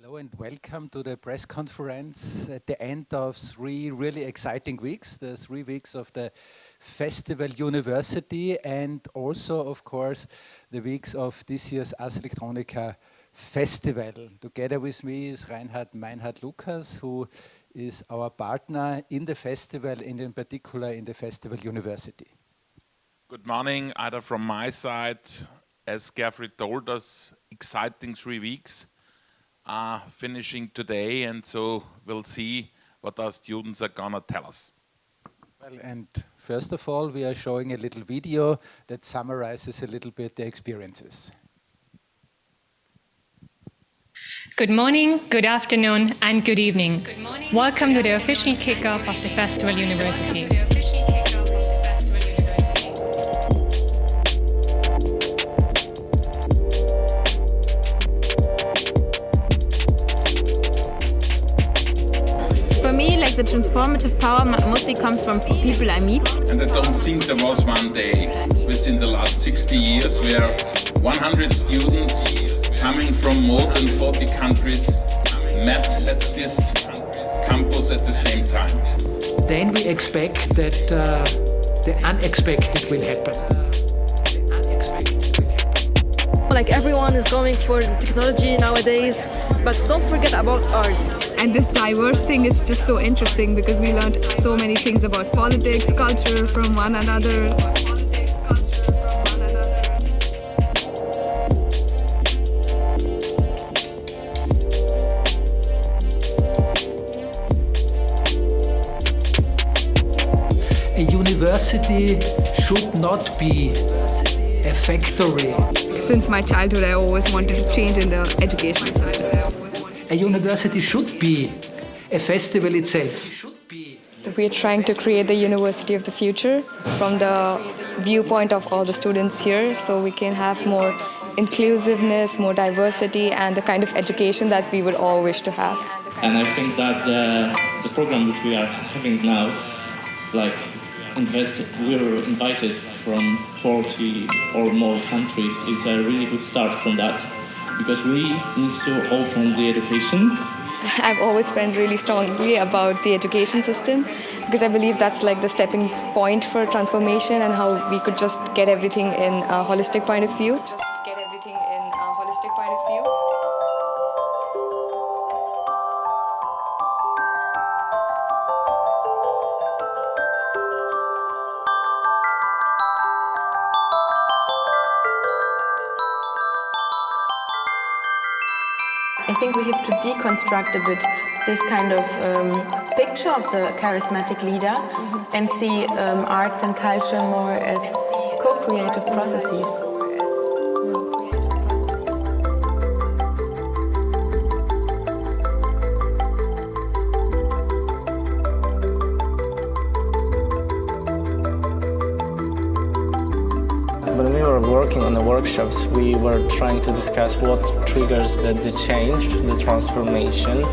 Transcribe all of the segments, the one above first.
Hello and welcome to the press conference at the end of 3 really exciting weeks, the 3 weeks of the Festival University and also, of course, the weeks of this year's Electronica Festival. Together with me is Meinhard Lukas, who is our partner in the festival and in particular in the Festival University. Good morning, either from my side, as Gerfried told us, exciting 3 weeks. Finishing today, and so we'll see what our students are gonna tell us. Well, and first of all, we are showing a little video that summarizes a little bit the experiences. Good morning, good afternoon, and good evening. Welcome to the official kickoff of the Festival University. The transformative power mostly comes from people I meet. And I don't think there was one day within the last 60 years where 100 students coming from more than 40 countries met at this campus at the same time. Then we expect that the unexpected will happen. Like everyone is going for technology nowadays, but don't forget about art. And this diverse thing is just so interesting because we learned so many things about politics, culture from one another. A university should not be a factory. Since my childhood, I always wanted to change in the education system. A university should be a festival itself. We are trying to create the university of the future from the viewpoint of all the students here, so we can have more inclusiveness, more diversity, and the kind of education that we would all wish to have. And I think that the program which we are having now, like we're invited from 40 or more countries, is a really good start from that. Because we need to open the education. I've always felt really strongly about the education system because I believe that's like the stepping point for transformation and how we could just get everything in a holistic point of view. I think we have to deconstruct a bit this kind of picture of the charismatic leader and see arts and culture more as co-creative processes. When we were working on the workshops, we were trying to discuss what triggers the change, the transformation,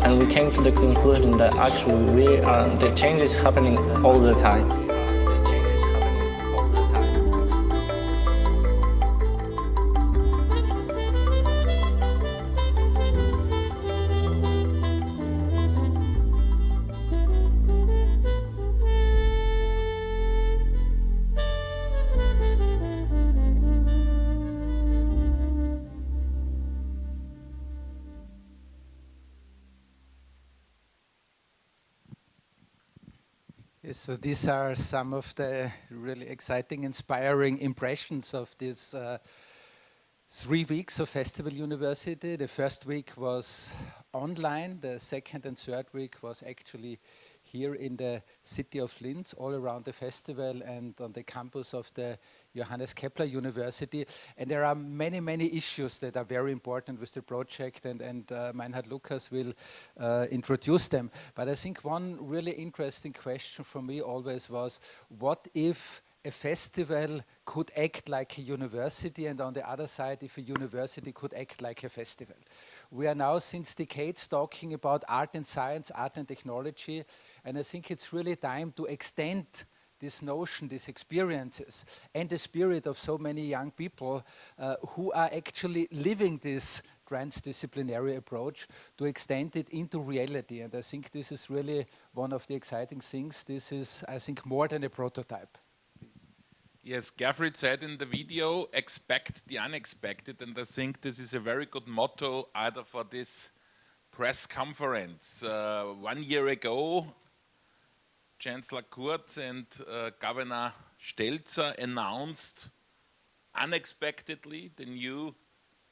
and we came to the conclusion that actually the change is happening all the time. So these are some of the really exciting, inspiring impressions of these 3 weeks of Festival University. The first week was online, the second and third week was actually here in the city of Linz, all around the festival and on the campus of the Johannes Kepler University. And there are many, many issues that are very important with the project, and Meinhard Lukas will introduce them. But I think one really interesting question for me always was, what if a festival could act like a university, and on the other side, if a university could act like a festival? We are now since decades talking about art and science, art and technology, and I think it's really time to extend this notion, these experiences, and the spirit of so many young people who are actually living this transdisciplinary approach to extend it into reality. And I think this is really one of the exciting things. This is, I think, more than a prototype. Yes, Gerfried said in the video, expect the unexpected, and I think this is a very good motto either for this press conference. 1 year ago, Chancellor Kurz and Governor Stelzer announced unexpectedly the new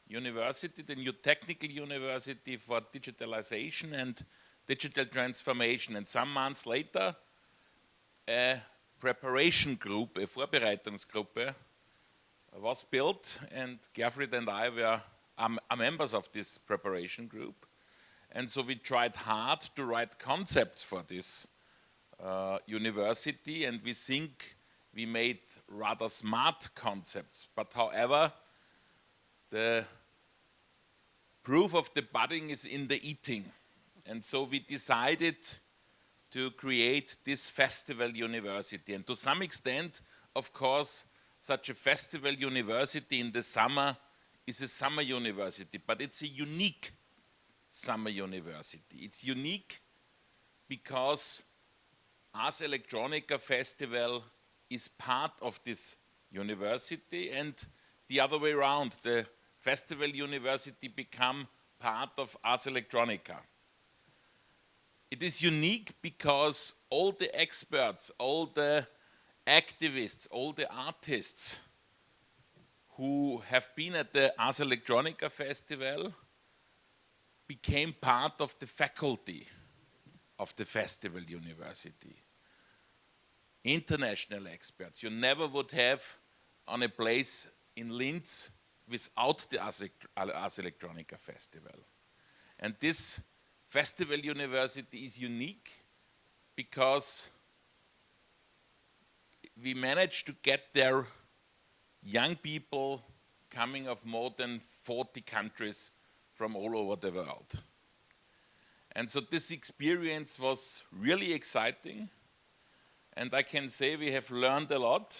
university, the new technical university for digitalization and digital transformation. And some months later, a preparation group, a Vorbereitungsgruppe, was built, and Gerfried and I are members of this preparation group. And so we tried hard to write concepts for this university, and we think we made rather smart concepts. But however, the proof of the pudding is in the eating. And so we decided to create this festival university. And to some extent, of course, such a festival university in the summer is a summer university, but it's a unique summer university. It's unique because Ars Electronica Festival is part of this university, and the other way around, the festival university become part of Ars Electronica. It is unique because all the experts, all the activists, all the artists who have been at the Ars Electronica Festival became part of the faculty of the festival university. International experts you never would have on a place in Linz without the Ars Electronica Festival. And this Festival University is unique because we managed to get there young people coming of more than 40 countries from all over the world. And so this experience was really exciting, and I can say we have learned a lot.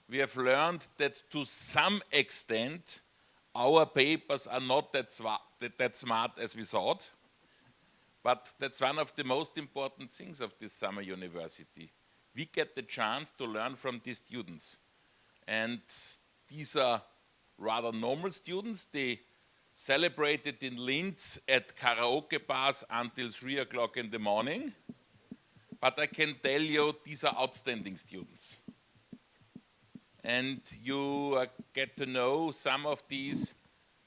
We have learned that to some extent our papers are not that smart as we thought. But that's one of the most important things of this summer university. We get the chance to learn from these students. And these are rather normal students. They celebrated in Linz at karaoke bars until 3 o'clock in the morning. But I can tell you, these are outstanding students. And you get to know some of these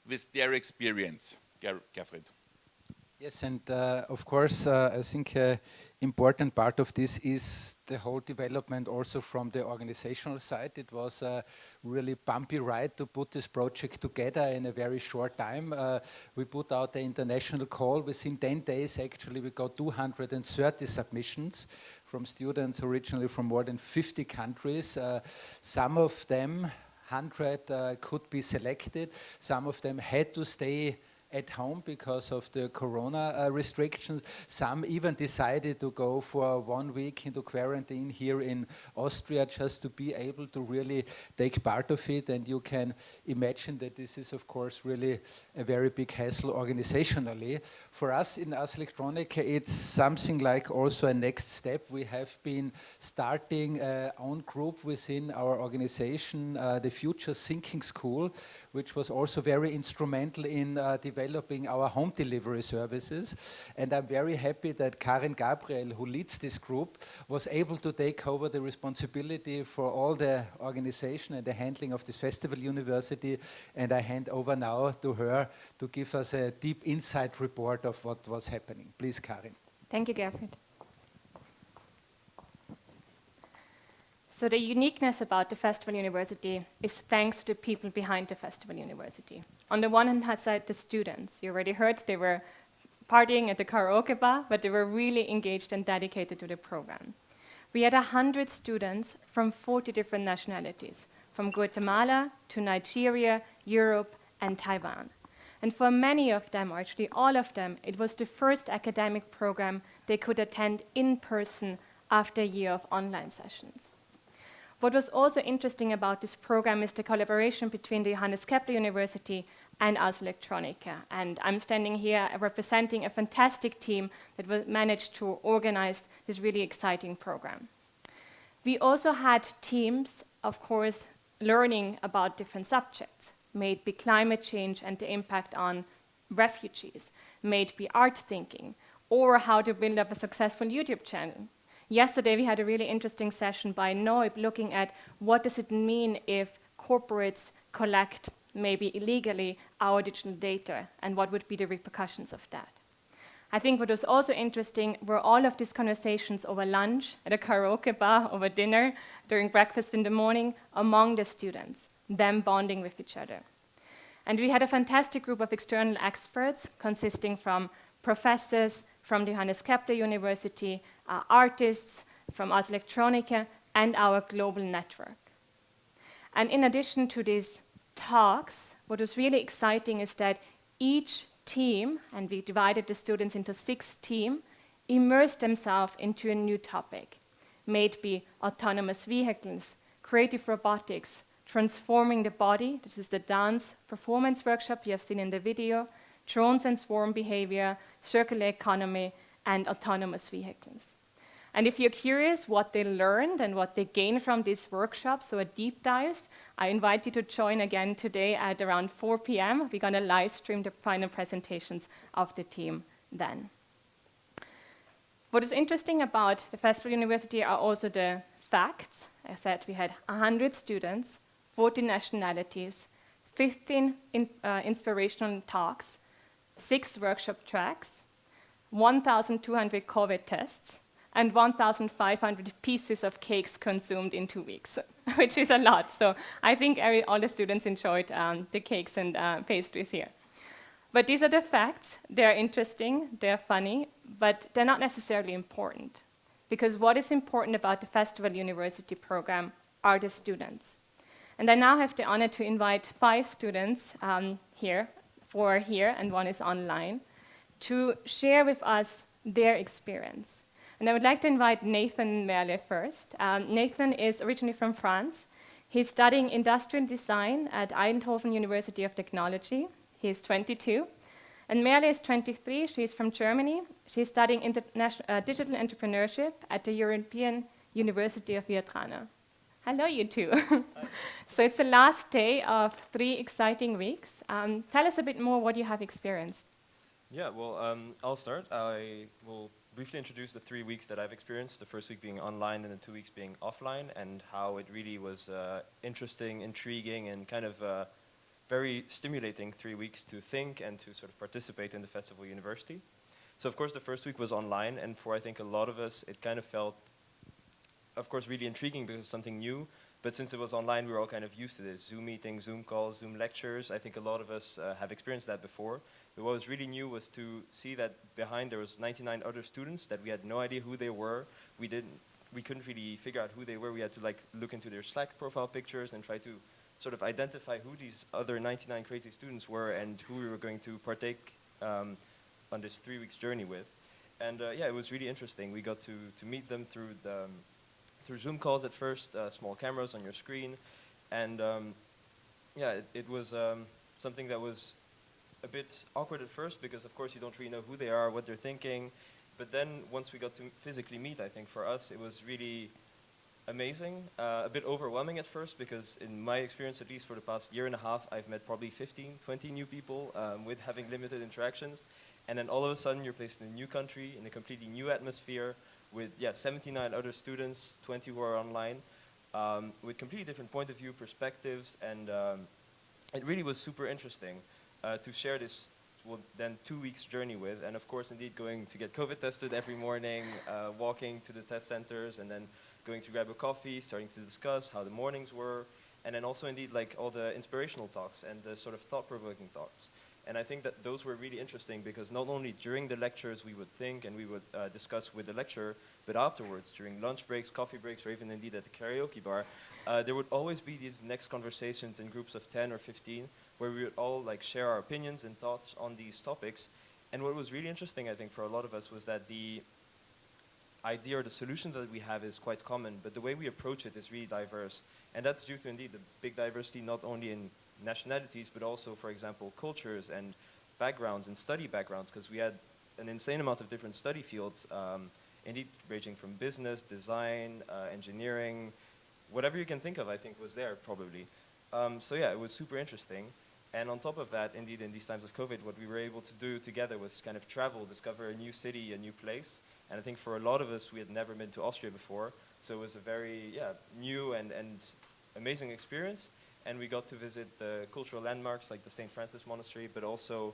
with their experience. Gerfried. Yes, and of course, I think an important part of this is the whole development also from the organizational side. It was a really bumpy ride to put this project together in a very short time. We put out the international call. Within 10 days, actually, we got 230 submissions from students originally from more than 50 countries. Some of them, 100, could be selected. Some of them had to stay at home because of the corona restrictions. Some even decided to go for 1 week into quarantine here in Austria just to be able to really take part of it. And you can imagine that this is, of course, really a very big hassle organizationally. For us in Ars Electronica, it's something like also a next step. We have been starting our own group within our organization, the Future Thinking School, which was also very instrumental in developing our home delivery services. And I'm very happy that Karin Gabriel, who leads this group, was able to take over the responsibility for all the organization and the handling of this festival university. And I hand over now to her to give us a deep insight report of what was happening. Please, Karin. Thank you, Gerfried. So the uniqueness about the Festival University is thanks to the people behind the Festival University. On the one hand side, the students. You already heard they were partying at the karaoke bar, but they were really engaged and dedicated to the program. We had 100 students from 40 different nationalities, from Guatemala to Nigeria, Europe, and Taiwan. And for many of them, or actually all of them, it was the first academic program they could attend in person after a year of online sessions. What was also interesting about this program is the collaboration between the Johannes Kepler University and us Electronica. And I'm standing here representing a fantastic team that managed to organize this really exciting program. We also had teams, of course, learning about different subjects, may it be climate change and the impact on refugees, may it be art thinking, or how to build up a successful YouTube channel. Yesterday we had a really interesting session by Noib looking at what does it mean if corporates collect, maybe illegally, our digital data, and what would be the repercussions of that. I think what was also interesting were all of these conversations over lunch, at a karaoke bar, over dinner, during breakfast in the morning, among the students, them bonding with each other. And we had a fantastic group of external experts consisting from professors from the Johannes Kepler University, artists from us Electronica, and our global network. And in addition to these talks, what was really exciting is that each team, and we divided the students into 6 teams, immersed themselves into a new topic. May it be autonomous vehicles, creative robotics, transforming the body, this is the dance performance workshop you have seen in the video, drones and swarm behavior, circular economy, and autonomous vehicles. And if you're curious what they learned and what they gained from these workshops, so a deep dives, I invite you to join again today at around 4 p.m. We're going to live stream the final presentations of the team then. What is interesting about the Festival University are also the facts. I said we had 100 students, 14 nationalities, 15 inspirational talks, 6 workshop tracks, 1,200 COVID tests, and 1,500 pieces of cakes consumed in 2 weeks, which is a lot. So I think all the students enjoyed the cakes and pastries here. But these are the facts. They're interesting, they're funny, but they're not necessarily important. Because what is important about the Festival University program are the students. And I now have the honor to invite 5 students here, 4 are here and 1 is online, to share with us their experience. And I would like to invite Nathan Merle first. Nathan is originally from France. He's studying industrial design at Eindhoven University of Technology. He's 22. And Merle is 23. She's from Germany. She's studying digital entrepreneurship at the European University of Vietnam. Hello, you two. So it's the last day of 3 exciting weeks. Tell us a bit more what you have experienced. Yeah, well, I'll start. I will briefly introduce the 3 weeks that I've experienced, the first week being online and the 2 weeks being offline, and how it really was interesting, intriguing, and kind of very stimulating 3 weeks to think and to sort of participate in the Festival University. So of course the first week was online, and for I think a lot of us it kind of felt, of course, really intriguing because it was something new, but since it was online we were all kind of used to this, Zoom meetings, Zoom calls, Zoom lectures. I think a lot of us have experienced that before. But what was really new was to see that behind there was 99 other students that we had no idea who they were. We couldn't really figure out who they were. We had to like look into their Slack profile pictures and try to sort of identify who these other 99 crazy students were and who we were going to partake on this 3 weeks journey with. And yeah, it was really interesting. We got to meet them through Zoom calls at first, small cameras on your screen. And yeah, it was something that was a bit awkward at first because of course you don't really know who they are, what they're thinking. But then once we got to physically meet, I think for us it was really amazing, a bit overwhelming at first because in my experience, at least for the past year and a half, I've met probably 15, 20 new people with having limited interactions. And then all of a sudden you're placed in a new country, in a completely new atmosphere with 79 other students, 20 who are online, with completely different point of view, perspectives, and it really was super interesting to share this, well, then 2 weeks journey with, and of course indeed going to get COVID tested every morning, walking to the test centers, and then going to grab a coffee, starting to discuss how the mornings were, and then also indeed like all the inspirational talks and the sort of thought-provoking talks. And I think that those were really interesting because not only during the lectures we would think and we would discuss with the lecturer, but afterwards during lunch breaks, coffee breaks, or even indeed at the karaoke bar, there would always be these next conversations in groups of 10 or 15 where we would all like share our opinions and thoughts on these topics. And what was really interesting, I think, for a lot of us was that the idea or the solution that we have is quite common, but the way we approach it is really diverse. And that's due to indeed the big diversity, not only in nationalities, but also, for example, cultures and backgrounds and study backgrounds, because we had an insane amount of different study fields, indeed ranging from business, design, engineering, whatever you can think of, I think was there probably. So yeah, it was super interesting. And on top of that, indeed, in these times of COVID, what we were able to do together was kind of travel, discover a new city, a new place. And I think for a lot of us, we had never been to Austria before. So it was a very new and amazing experience. And we got to visit the cultural landmarks like the St. Francis Monastery, but also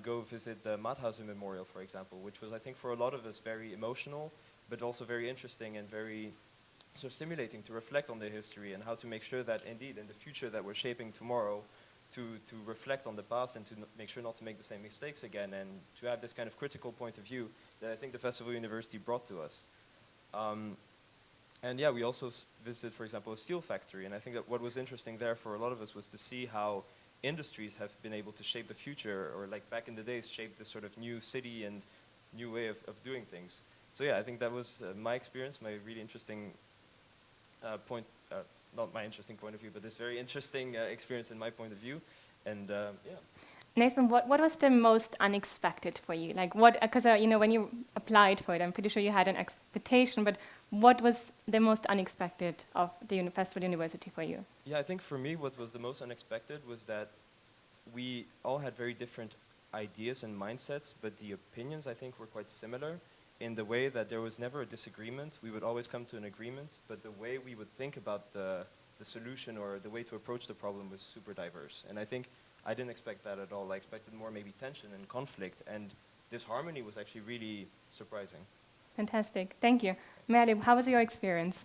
go visit the Mauthausen Memorial, for example, which was, I think, for a lot of us very emotional, but also very interesting and very stimulating to reflect on the history and how to make sure that, indeed, in the future that we're shaping tomorrow, to reflect on the past and to make sure not to make the same mistakes again, and to have this kind of critical point of view that I think the Festival University brought to us. And yeah, we also visited, for example, a steel factory, and I think that what was interesting there for a lot of us was to see how industries have been able to shape the future, or like back in the days, shape this sort of new city and new way of doing things. So yeah, I think that was my experience, my really interesting point, not my interesting point of view, but this very interesting experience in my point of view. And yeah. Nathan, what was the most unexpected for you? Like what, because you know, when you applied for it, I'm pretty sure you had an expectation, but what was the most unexpected of the Festival University for you? Yeah, I think for me what was the most unexpected was that we all had very different ideas and mindsets, but the opinions, I think, were quite similar in the way that there was never a disagreement. We would always come to an agreement, but the way we would think about the solution or the way to approach the problem was super diverse. And I think I didn't expect that at all. I expected more maybe tension and conflict, and this harmony was actually really surprising. Fantastic, thank you. Merle, how was your experience?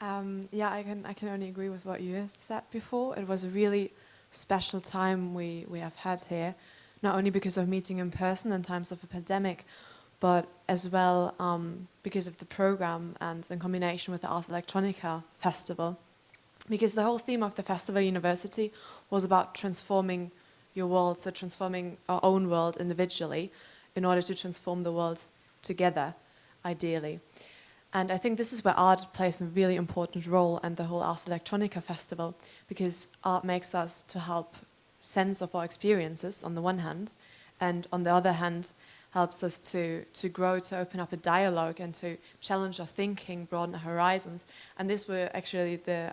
Yeah, I can only agree with what you have said before. It was a really special time we have had here, not only because of meeting in person in times of a pandemic, but as well because of the program and in combination with the Ars Electronica festival. Because the whole theme of the Festival University was about transforming your world, so transforming our own world individually in order to transform the world together, ideally. And I think this is where art plays a really important role in the whole Ars Electronica festival, because art makes us to help sense of our experiences on the one hand, and on the other hand helps us to grow, to open up a dialogue and to challenge our thinking, broaden our horizons. And these were actually the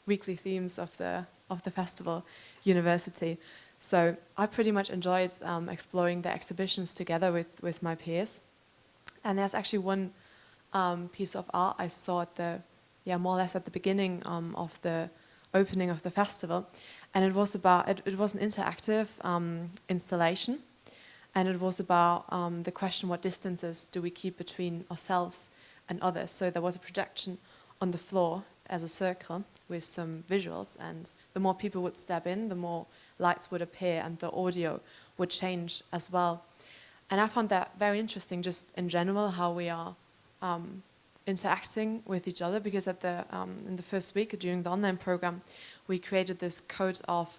weekly themes of the Festival University. So I pretty much enjoyed exploring the exhibitions together with my peers. And there's actually one piece of art I saw at the, more or less at the beginning of the opening of the festival, and it was about it was an interactive installation, and it was about the question: what distances do we keep between ourselves and others? So there was a projection on the floor as a circle with some visuals, and the more people would step in, the more lights would appear, and the audio would change as well. And I found that very interesting, just in general, how we are interacting with each other, because at the in the first week during the online program, we created this code of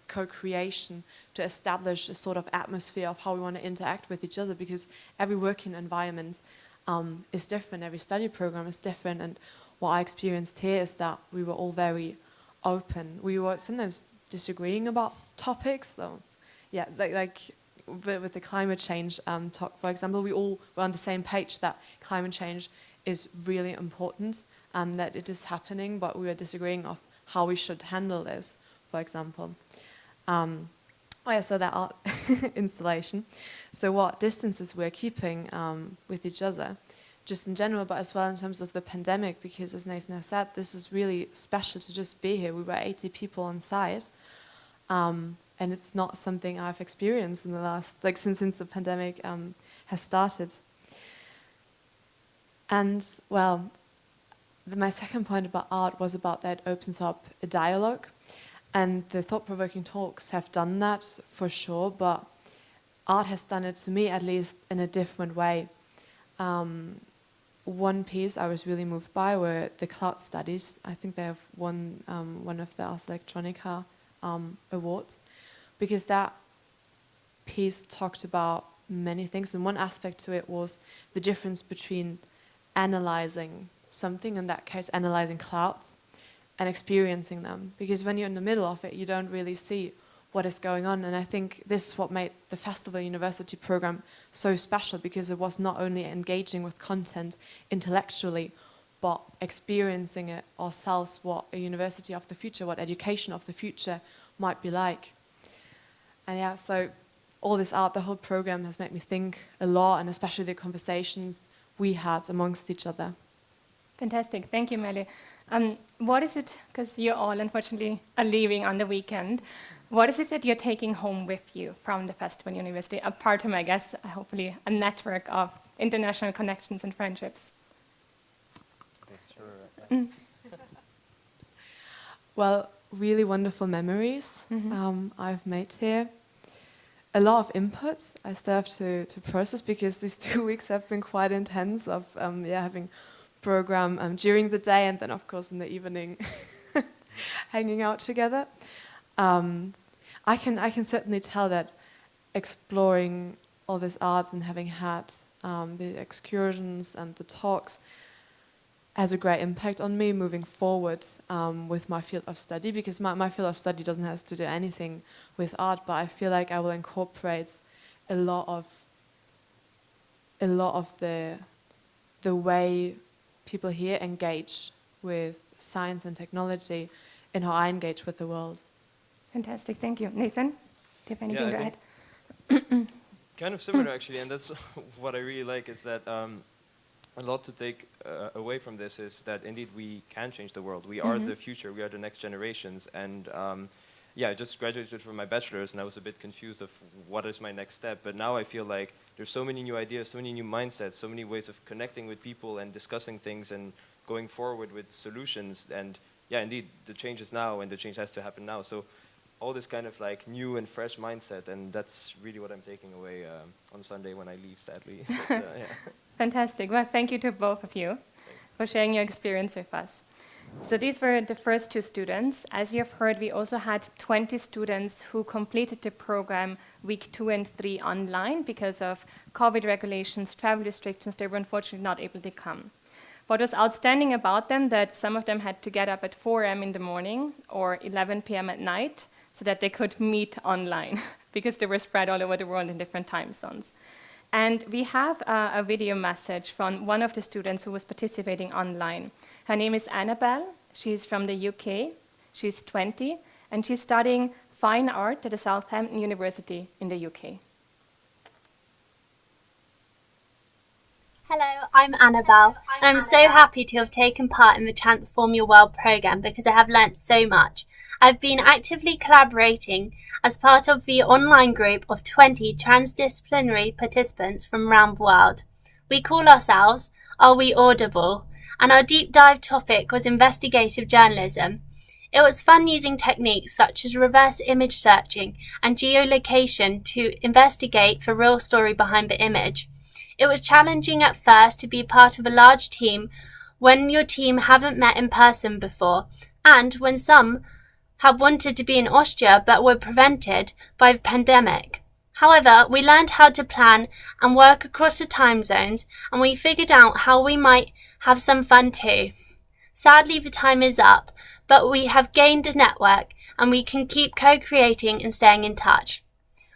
co-creation to establish a sort of atmosphere of how we want to interact with each other, because every working environment is different, every study program is different, and what I experienced here is that we were all very open. We were sometimes disagreeing about topics, so yeah, like with the climate change talk, for example, we all were on the same page that climate change is really important and that it is happening, but we were disagreeing of how we should handle this, for example. So that art installation. So what distances we're keeping with each other, just in general, but as well in terms of the pandemic, because as Nathan has said, this is really special to just be here. We were 80 people on site. And it's not something I've experienced in the last, since the pandemic has started. And, well, my second point about art was about that it opens up a dialogue. And the thought-provoking talks have done that, for sure, but art has done it, to me at least, in a different way. One piece I was really moved by were the cloud studies. I think they have won one of the Ars Electronica awards, because that piece talked about many things, and one aspect to it was the difference between analyzing something, in that case analyzing clouds, and experiencing them. Because when you're in the middle of it, you don't really see what is going on. And I think this is what made the Festival University program so special, because it was not only engaging with content intellectually, but experiencing it ourselves, what a university of the future, what education of the future might be like. And yeah, so all this art, the whole program has made me think a lot, and especially the conversations we had amongst each other. Fantastic, thank you, Melly. What is it, because you all unfortunately are leaving on the weekend, what is it that you're taking home with you from the Festival University, apart from, I guess, hopefully a network of international connections and friendships? That's sure. Well, really wonderful memories I've made here. A lot of input I still have to process, because these 2 weeks have been quite intense of having program during the day and then of course in the evening hanging out together. I can certainly tell that exploring all this art and having had the excursions and the talks has a great impact on me moving forward with my field of study, because my field of study doesn't have to do anything with art, but I feel like I will incorporate a lot of the way people here engage with science and technology in how I engage with the world. Fantastic, thank you. Nathan, do you have anything to add? Kind of similar actually, and that's what I really like, is that a lot to take away from this is that indeed we can change the world. We are the future, we are the next generations, and yeah, I just graduated from my bachelor's and I was a bit confused of what is my next step, but now I feel like there's so many new ideas, so many new mindsets, so many ways of connecting with people and discussing things and going forward with solutions, and yeah, indeed, the change is now and the change has to happen now. So all this kind of like new and fresh mindset, and that's really what I'm taking away on Sunday when I leave, sadly. But, yeah. Fantastic. Well, thank you to both of you for sharing your experience with us. So these were the first 2 students. As you have heard, we also had 20 students who completed the program week 2 and 3 online because of COVID regulations, travel restrictions. They were unfortunately not able to come. What was outstanding about them, that some of them had to get up at 4 a.m. in the morning or 11 p.m. at night so that they could meet online because they were spread all over the world in different time zones. And we have a video message from one of the students who was participating online. Her name is Annabelle. She's from the UK. She's 20, and she's studying fine art at the Southampton University in the UK. Hello, I'm Annabelle, and I'm so happy to have taken part in the Transform Your World programme because I have learnt so much. I've been actively collaborating as part of the online group of 20 transdisciplinary participants from around the world. We call ourselves Are We Audible? And our deep dive topic was investigative journalism. It was fun using techniques such as reverse image searching and geolocation to investigate the real story behind the image. It was challenging at first to be part of a large team when your team haven't met in person before, and when some had wanted to be in Austria but were prevented by the pandemic. However, we learned how to plan and work across the time zones, and we figured out how we might have some fun too. Sadly, the time is up, but we have gained a network and we can keep co-creating and staying in touch.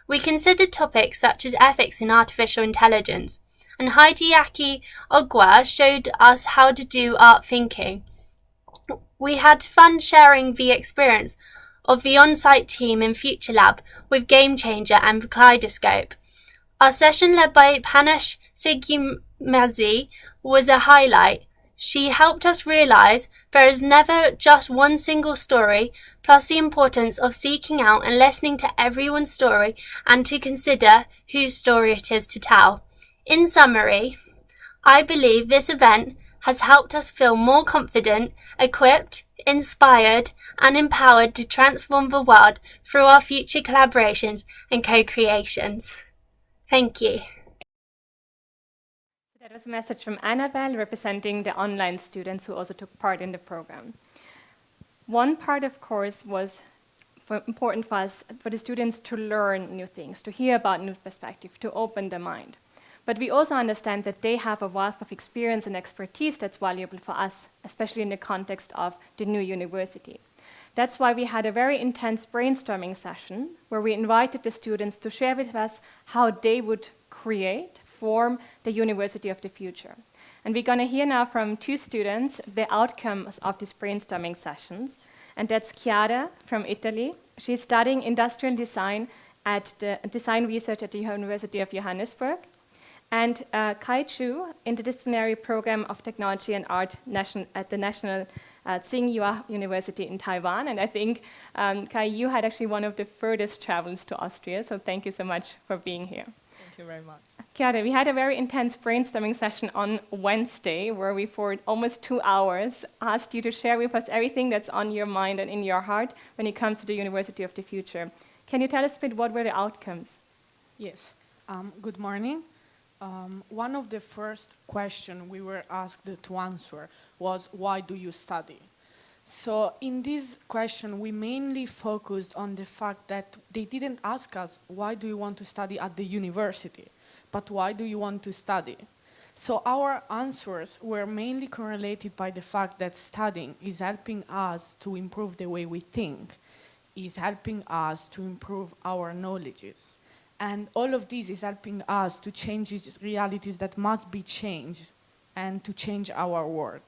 We considered topics such as ethics in artificial intelligence, and Hideaki Ogwa showed us how to do art thinking. We had fun sharing the experience of the on-site team in Future Lab with Game Changer and Kaleidoscope. Our session led by Panash Sigimazzi was a highlight. She helped us realise there is never just one single story, plus the importance of seeking out and listening to everyone's story and to consider whose story it is to tell. In summary, I believe this event has helped us feel more confident, equipped, inspired and empowered to transform the world through our future collaborations and co-creations. Thank you. That was a message from Annabelle representing the online students who also took part in the program. One part, of course, was important for us, for the students to learn new things, to hear about new perspectives, to open their mind. But we also understand that they have a wealth of experience and expertise that's valuable for us, especially in the context of the new university. That's why we had a very intense brainstorming session where we invited the students to share with us how they would form the university of the future. And we're going to hear now from 2 students the outcomes of these brainstorming sessions. And that's Chiara from Italy. She's studying industrial design at the design research at the University of Johannesburg. And Kai Chu in the disciplinary program of technology and art at the National Tsinghua University in Taiwan. And I think, Kai, you had actually one of the furthest travels to Austria, so thank you so much for being here. Thank you very much. Chiara, we had a very intense brainstorming session on Wednesday where we, for almost 2 hours, asked you to share with us everything that's on your mind and in your heart when it comes to the University of the Future. Can you tell us a bit what were the outcomes? Yes. Good morning. One of the first questions we were asked to answer was, why do you study? So in this question, we mainly focused on the fact that they didn't ask us, why do you want to study at the university? But why do you want to study? So our answers were mainly correlated by the fact that studying is helping us to improve the way we think, is helping us to improve our knowledges. And all of this is helping us to change these realities that must be changed and to change our world.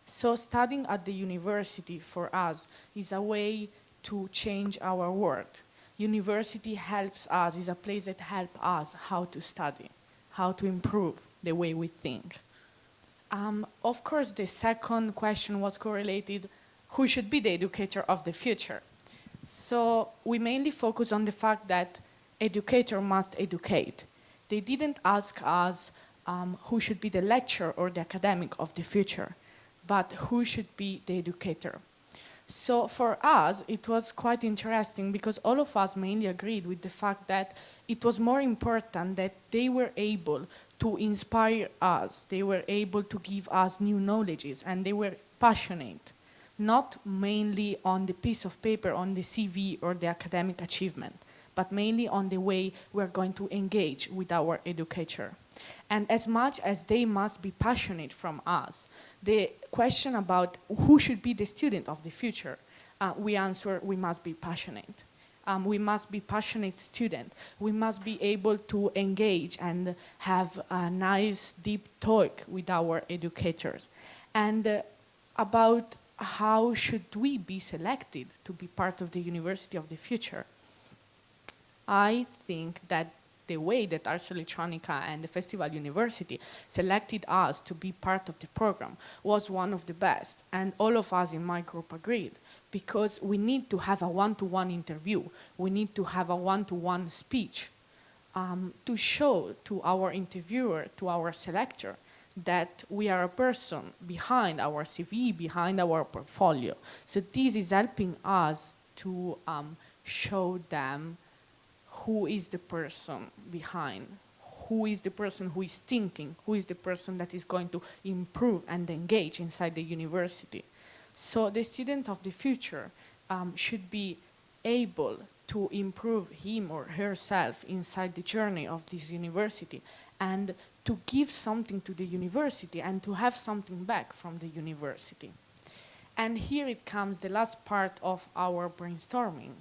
So studying at the university for us is a way to change our world. University helps us, is a place that helps us how to study, how to improve the way we think. Of course, the second question was correlated, who should be the educator of the future? So we mainly focus on the fact that educator must educate. They didn't ask us who should be the lecturer or the academic of the future, but who should be the educator. So for us, it was quite interesting because all of us mainly agreed with the fact that it was more important that they were able to inspire us, they were able to give us new knowledges, and they were passionate, not mainly on the piece of paper, on the CV or the academic achievement, but mainly on the way we're going to engage with our educator. And as much as they must be passionate from us, the question about who should be the student of the future, we answer we must be passionate. We must be passionate student. We must be able to engage and have a nice deep talk with our educators. And about how should we be selected to be part of the University of the Future, I think that the way that Ars Electronica and the Festival University selected us to be part of the program was one of the best. And all of us in my group agreed, because we need to have a one-to-one interview. We need to have a one-to-one speech to show to our interviewer, to our selector, that we are a person behind our CV, behind our portfolio. So this is helping us to show them who is the person behind, who is the person who is thinking, who is the person that is going to improve and engage inside the university. So the student of the future should be able to improve him or herself inside the journey of this university and to give something to the university and to have something back from the university. And here it comes the last part of our brainstorming.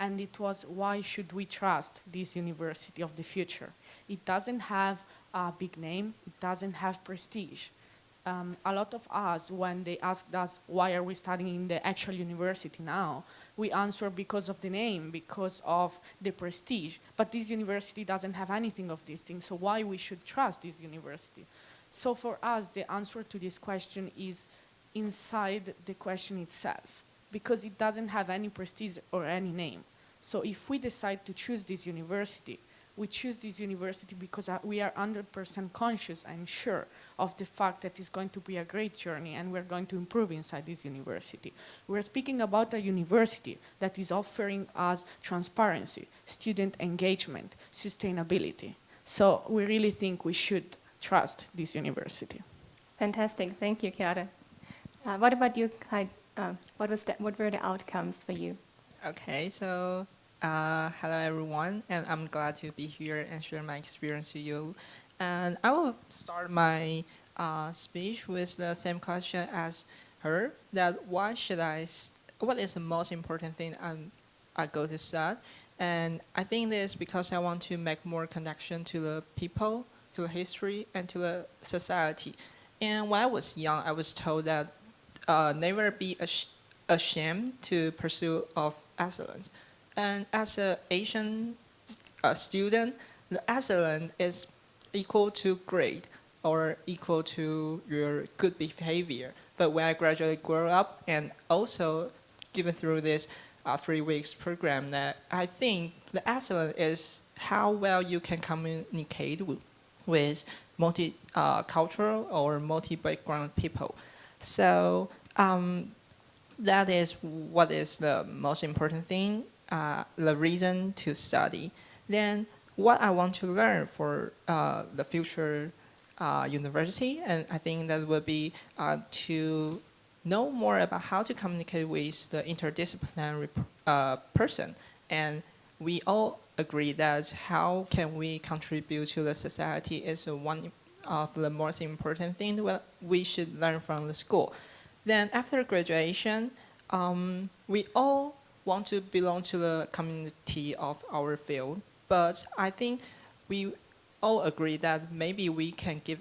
And it was, why should we trust this University of the Future? It doesn't have a big name, it doesn't have prestige. A lot of us, when they asked us, why are we studying in the actual university now? We answer because of the name, because of the prestige. But this university doesn't have anything of these things, so why we should trust this university? So for us, the answer to this question is inside the question itself, because it doesn't have any prestige or any name. So if we decide to choose this university, we choose this university because we are 100% conscious and sure of the fact that it's going to be a great journey and we're going to improve inside this university. We're speaking about a university that is offering us transparency, student engagement, sustainability. So we really think we should trust this university. Fantastic, thank you, Chiara. What about you, Kai? What were the outcomes for you? Okay, so hello everyone, and I'm glad to be here and share my experience to you. And I will start my speech with the same question as her, that what is the most important thing I go to study? And I think this because I want to make more connection to the people, to the history, and to the society. And when I was young, I was told that never be ashamed to pursue of excellence. And as an Asian student, the excellence is equal to great or equal to your good behavior. But when I gradually grew up and also given through this 3 weeks program, that I think the excellence is how well you can communicate with multicultural or multi-background people. So that is what is the most important thing, the reason to study. Then what I want to learn for the future university, and I think that would be to know more about how to communicate with the interdisciplinary person. And we all agree that how can we contribute to the society is one of the most important things that we should learn from the school. Then after graduation, we all want to belong to the community of our field, but I think we all agree that maybe we can give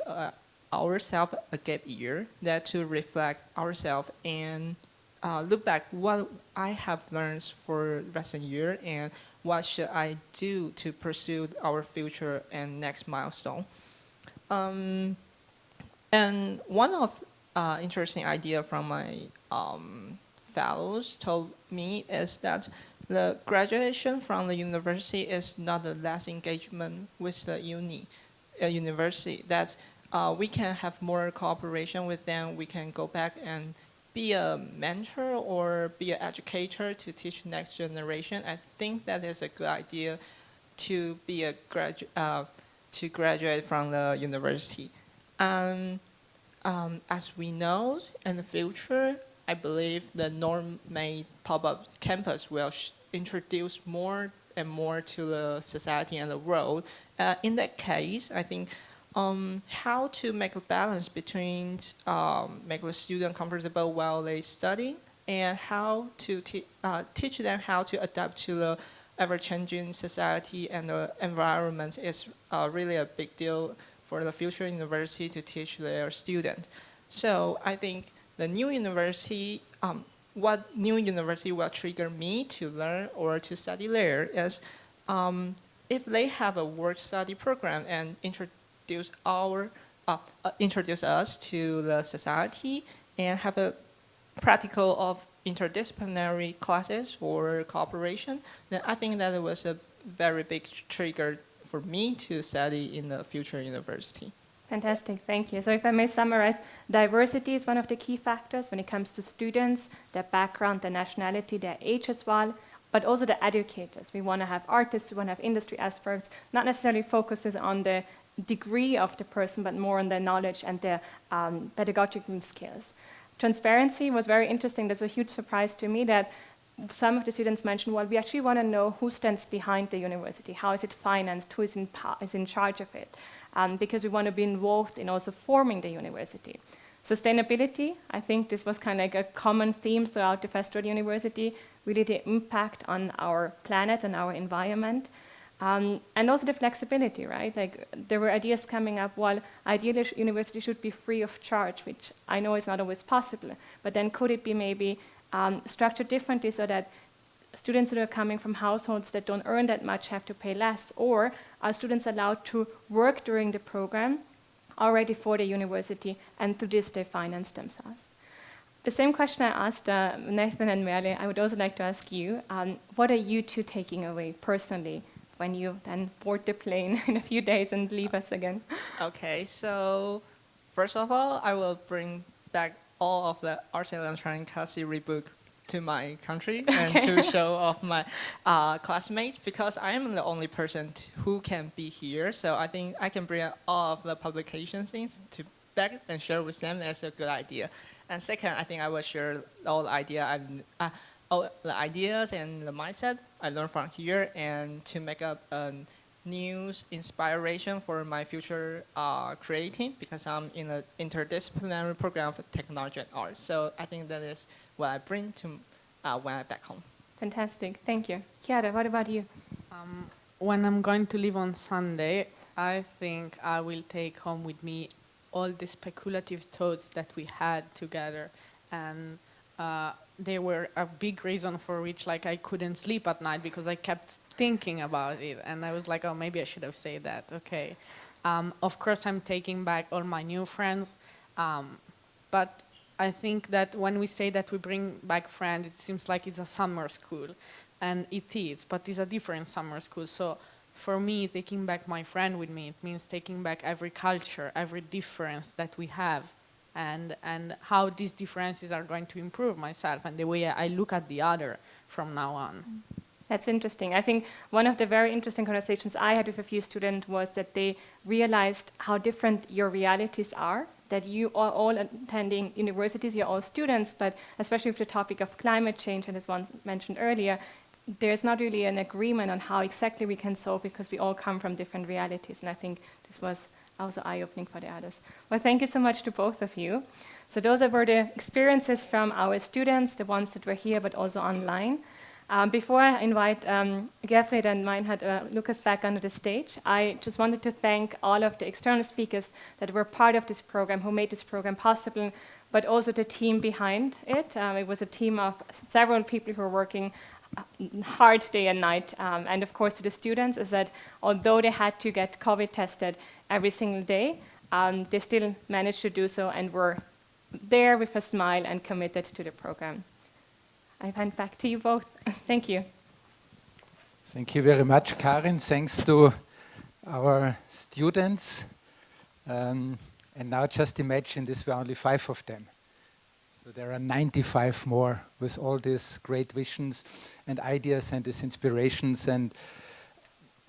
ourselves a gap year that to reflect ourselves and look back what I have learned for recent year and what should I do to pursue our future and next milestone. And one of interesting idea from my fellows told me is that the graduation from the university is not the last engagement with the university, that we can have more cooperation with them. We can go back and be a mentor or be an educator to teach next generation. I think that is a good idea to be a to graduate from the university. As we know, in the future, I believe the norm-made pop-up campus will introduce more and more to the society and the world. In that case, I think how to make a balance between make the student comfortable while they study and how to teach them how to adapt to the ever-changing society and the environment is really a big deal for the future university to teach their students. So I think the new university, what new university will trigger me to learn or to study there is if they have a work study program and introduce us to the society and have a practical of interdisciplinary classes or cooperation, then I think that it was a very big trigger for me to study in the future university. Fantastic, thank you. So if I may summarize, diversity is one of the key factors when it comes to students, their background, their nationality, their age as well, but also the educators. We want to have artists, we want to have industry experts, not necessarily focuses on the degree of the person, but more on their knowledge and their pedagogical skills. Transparency was very interesting. That's a huge surprise to me that some of the students mentioned, well, we actually want to know who stands behind the university, how is it financed, who is in charge of it, because we want to be involved in also forming the university. Sustainability, I think this was kind of like a common theme throughout the Festival University, really the impact on our planet and our environment. And also the flexibility, right? Like there were ideas coming up, well, ideally university should be free of charge, which I know is not always possible, but then could it be maybe structured differently so that students who are coming from households that don't earn that much have to pay less, or are students allowed to work during the program already for the university and through this they finance themselves? The same question I asked Nathan and Merle, I would also like to ask you, what are you two taking away personally when you then board the plane in a few days and leave us again? Okay, so first of all, I will bring back all of the Ars Electronica series book to my country and to show off my classmates, because I am the only person who can be here. So I think I can bring all of the publication things to back and share with them. That's a good idea. And second, I think I will share all the ideas and the mindset I learned from here, and to make up a new inspiration for my future creating, because I'm in an interdisciplinary program for technology and art. So I think that is what I bring to when I'm back home. Fantastic, thank you. Chiara, what about you? When I'm going to leave on Sunday, I think I will take home with me all the speculative thoughts that we had together, and they were a big reason for which I couldn't sleep at night, because I kept thinking about it, and I was like, oh, maybe I should have said that. Okay. Of course, I'm taking back all my new friends, but I think that when we say that we bring back friends, it seems like it's a summer school, and it is, but it's a different summer school. So for me, taking back my friend with me, it means taking back every culture, every difference that we have, and how these differences are going to improve myself and the way I look at the other from now on. That's interesting. I think one of the very interesting conversations I had with a few students was that they realized how different your realities are, that you are all attending universities, you're all students, but especially with the topic of climate change, and as one mentioned earlier, there's not really an agreement on how exactly we can solve, because we all come from different realities, and I think this was also eye-opening for the others. Well, thank you so much to both of you. So those were the experiences from our students, the ones that were here but also online. Before I invite Gerfried and Meinhard Lucas back onto the stage, I just wanted to thank all of the external speakers that were part of this program, who made this program possible, but also the team behind it. It was a team of several people who were working hard day and night, and of course to the students, is that although they had to get COVID tested every single day, they still managed to do so and were there with a smile and committed to the program. I hand back to you both. Thank you. Thank you very much, Karin. Thanks to our students. And now just imagine this were only 5 of them. So there are 95 more with all these great visions and ideas and these inspirations. And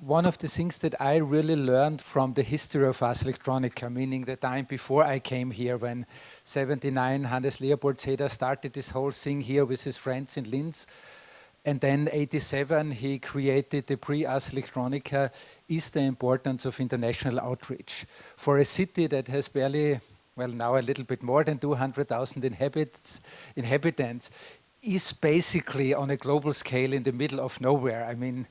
one of the things that I really learned from the history of Ars Electronica, meaning the time before I came here, when 79 Hannes Leopold Zeder started this whole thing here with his friends in Linz, and then 87 he created the pre-Ars Electronica, is the importance of international outreach. For a city that has barely, well, now a little bit more than 200,000 inhabitants, is basically on a global scale in the middle of nowhere. I mean,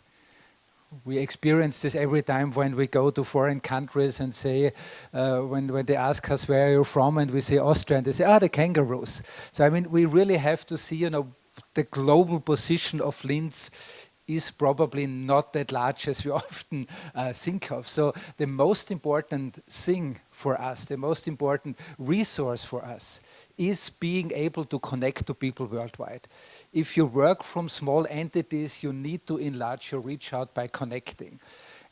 we experience this every time when we go to foreign countries and say, when they ask us where are you from, and we say Austria, and they say, the kangaroos. So I mean, we really have to see, the global position of Linz is probably not that large as we often think of. So the most important thing for us, the most important resource for us, is being able to connect to people worldwide. If you work from small entities, you need to enlarge your reach out by connecting.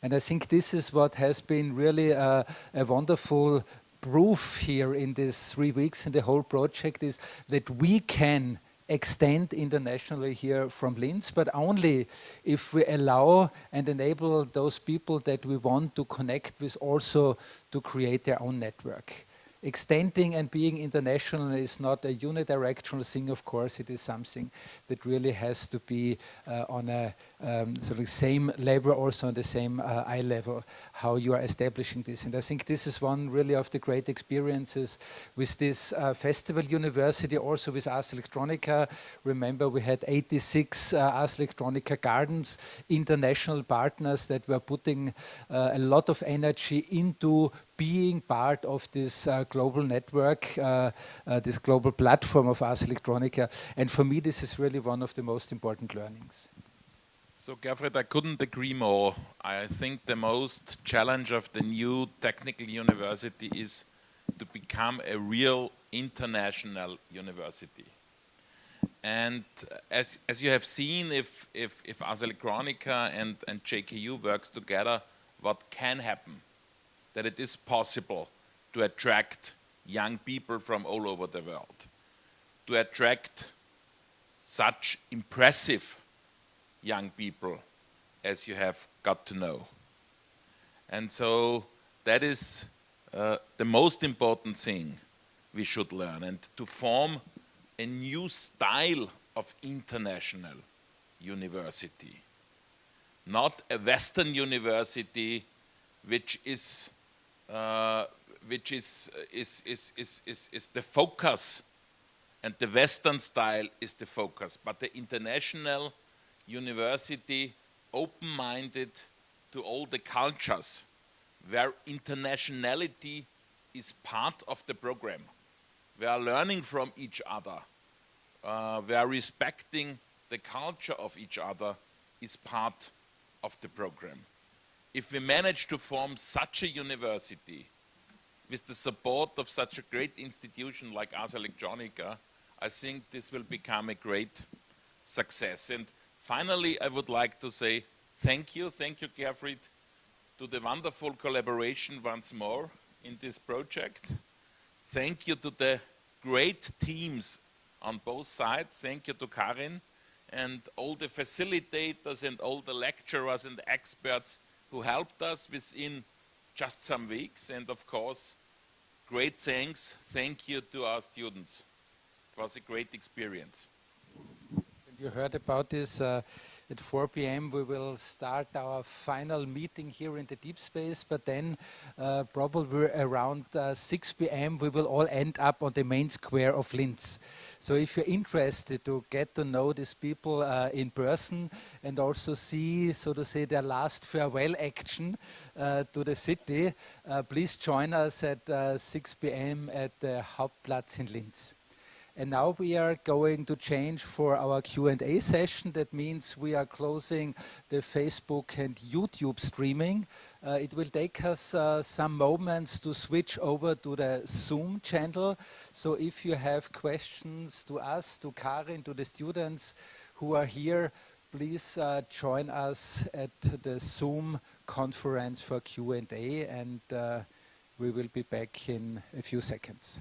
And I think this is what has been really a wonderful proof here in these 3 weeks, and the whole project is that we can extend internationally here from Linz, but only if we allow and enable those people that we want to connect with also to create their own network. Extending and being international is not a unidirectional thing, of course. It is something that really has to be on a sort of same level, also on the same eye level, how you are establishing this. And I think this is one really of the great experiences with this festival university, also with Ars Electronica. Remember, we had 86 Ars Electronica gardens, international partners that were putting a lot of energy into being part of this global network, this global platform of Ars Electronica. And for me, this is really one of the most important learnings. So, Gerfried, I couldn't agree more. I think the most challenge of the new technical university is to become a real international university. And as you have seen, if Ars Electronica and JKU works together, what can happen? That it is possible to attract young people from all over the world, to attract such impressive young people as you have got to know. And so that is the most important thing we should learn, and to form a new style of international university. not a Western university which is the focus, and the Western style is the focus, but the international university, open-minded to all the cultures, where internationality is part of the program. We are learning from each other. We are respecting the culture of each other is part of the program. If we manage to form such a university with the support of such a great institution like us, Electronica, I think this will become a great success. And finally, I would like to say thank you, Gerfried, to the wonderful collaboration once more in this project. Thank you to the great teams on both sides. Thank you to Karin and all the facilitators and all the lecturers and experts who helped us within just some weeks. And of course, great thanks. Thank you to our students. It was a great experience. You heard about this. At 4 p.m. we will start our final meeting here in the deep space, but then probably around 6 p.m. we will all end up on the main square of Linz. So if you're interested to get to know these people in person and also see, so to say, their last farewell action to the city, please join us at 6 p.m. at the Hauptplatz in Linz. And now we are going to change for our Q&A session. That means we are closing the Facebook and YouTube streaming. It will take us some moments to switch over to the Zoom channel. So if you have questions to us, to Karin, to the students who are here, please join us at the Zoom conference for Q&A, and we will be back in a few seconds.